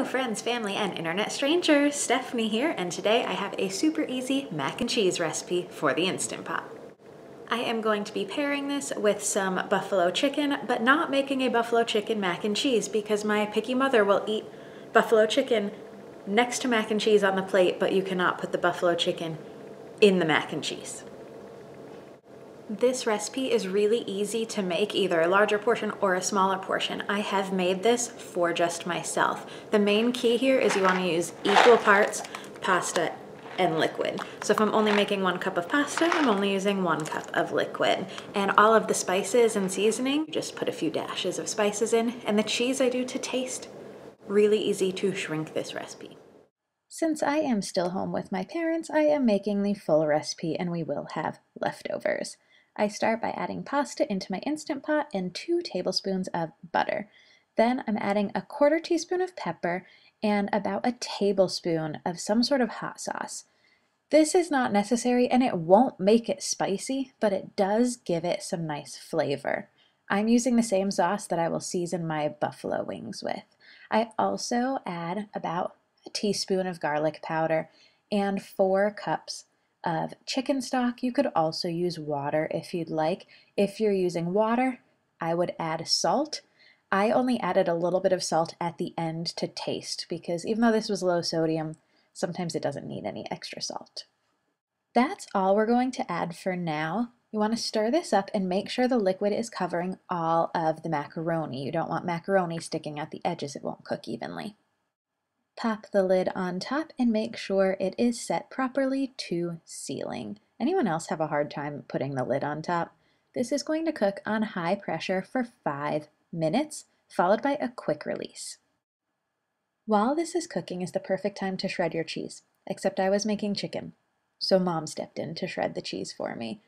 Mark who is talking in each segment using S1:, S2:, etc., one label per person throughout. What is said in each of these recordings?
S1: Hello friends, family, and internet strangers, Stephanie here, and today I have a super easy mac and cheese recipe for the Instant Pot. I am going to be pairing this with some buffalo chicken, but not making a buffalo chicken mac and cheese because my picky mother will eat buffalo chicken next to mac and cheese on the plate, but you cannot put the buffalo chicken in the mac and cheese. This recipe is really easy to make, either a larger portion or a smaller portion. I have made this for just myself. The main key here is you want to use equal parts pasta and liquid. So if I'm only making 1 cup of pasta, I'm only using 1 cup of liquid. And all of the spices and seasoning, just put a few dashes of spices in, and the cheese I do to taste. Really easy to shrink this recipe. Since I am still home with my parents, I am making the full recipe and we will have leftovers. I start by adding pasta into my Instant Pot and 2 tablespoons of butter. Then I'm adding a 1/4 teaspoon of pepper and about a tablespoon of some sort of hot sauce. This is not necessary and it won't make it spicy, but it does give it some nice flavor. I'm using the same sauce that I will season my buffalo wings with. I also add about a teaspoon of garlic powder and 4 cups of chicken stock. You could also use water if you'd like. If you're using water, I would add salt. I only added a little bit of salt at the end to taste because even though this was low sodium, sometimes it doesn't need any extra salt. That's all we're going to add for now. You want to stir this up and make sure the liquid is covering all of the macaroni. You don't want macaroni sticking at the edges, it won't cook evenly. Pop the lid on top and make sure it is set properly to sealing. Anyone else have a hard time putting the lid on top? This is going to cook on high pressure for 5 minutes, followed by a quick release. While this is cooking is the perfect time to shred your cheese, except I was making chicken, so Mom stepped in to shred the cheese for me.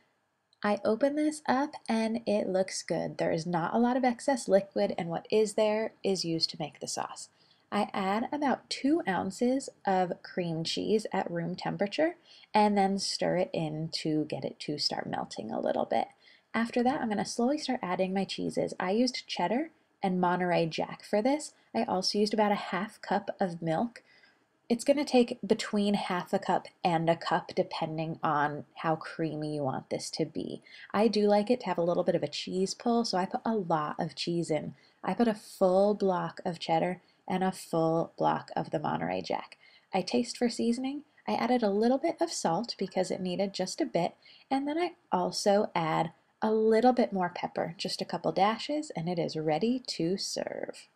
S1: I open this up and it looks good. There is not a lot of excess liquid, and what is there is used to make the sauce. I add about 2 ounces of cream cheese at room temperature and then stir it in to get it to start melting a little bit. After that, I'm going to slowly start adding my cheeses. I used cheddar and Monterey Jack for this. I also used about a 1/2 cup of milk. It's going to take between 1/2 cup and a cup depending on how creamy you want this to be. I do like it to have a little bit of a cheese pull, so I put a lot of cheese in. I put a full block of cheddar and a full block of the Monterey Jack. I taste for seasoning. I added a little bit of salt because it needed just a bit, and then I also add a little bit more pepper, just a couple dashes, and it is ready to serve.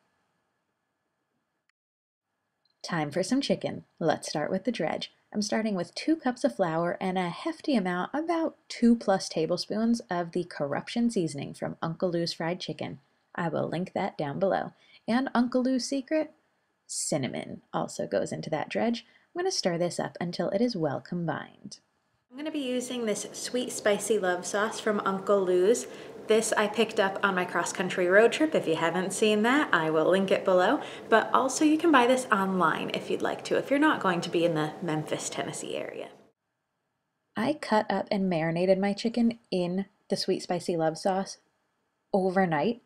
S1: Time for some chicken. Let's start with the dredge. I'm starting with 2 cups of flour and a hefty amount, about 2+ tablespoons of the Corruption seasoning from Uncle Lou's Fried Chicken. I will link that down below. And Uncle Lou's secret, cinnamon, also goes into that dredge. I'm going to stir this up until it is well combined. I'm going to be using this sweet spicy love sauce from Uncle Lou's. This I picked up on my cross-country road trip. If you haven't seen that, I will link it below. But also you can buy this online if you'd like to, if you're not going to be in the Memphis, Tennessee area. I cut up and marinated my chicken in the sweet spicy love sauce overnight.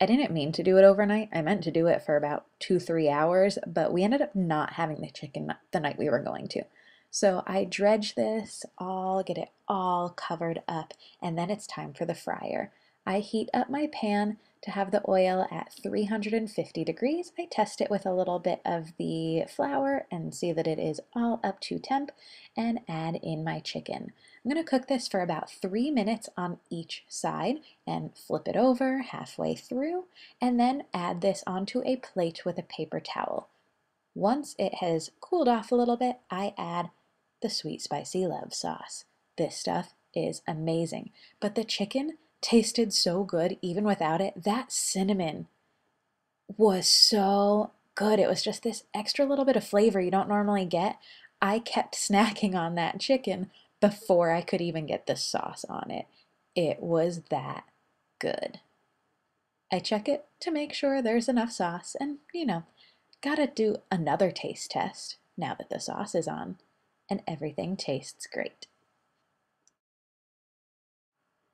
S1: I didn't mean to do it overnight. I meant to do it for about 2-3 hours, but we ended up not having the chicken the night we were going to. So I dredge this all, get it all covered up, and then it's time for the fryer. I heat up my pan to have the oil at 350 degrees. I test it with a little bit of the flour and see that it is all up to temp and add in my chicken. I'm going to cook this for about 3 minutes on each side and flip it over halfway through and then add this onto a plate with a paper towel. Once it has cooled off a little bit, I add the sweet spicy love sauce. This stuff is amazing, but the chicken tasted so good even without it. That cinnamon was so good. It was just this extra little bit of flavor you don't normally get. I kept snacking on that chicken before I could even get the sauce on it. It was that good. I check it to make sure there's enough sauce and, gotta do another taste test now that the sauce is on, and everything tastes great.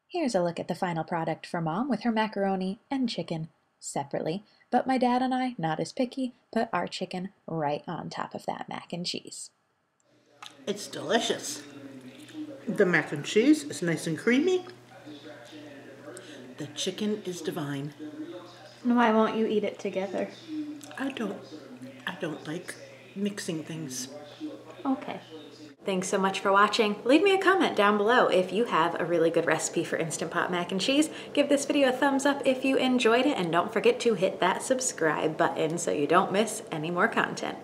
S1: Here's a look at the final product for Mom with her macaroni and chicken separately, but my dad and I, not as picky, put our chicken right on top of that mac and cheese.
S2: It's delicious. The mac and cheese is nice and creamy. The chicken is divine.
S1: Why won't you eat it together?
S2: I don't like mixing things.
S1: Okay. Thanks so much for watching. Leave me a comment down below if you have a really good recipe for Instant Pot mac and cheese. Give this video a thumbs up if you enjoyed it, and don't forget to hit that subscribe button so you don't miss any more content.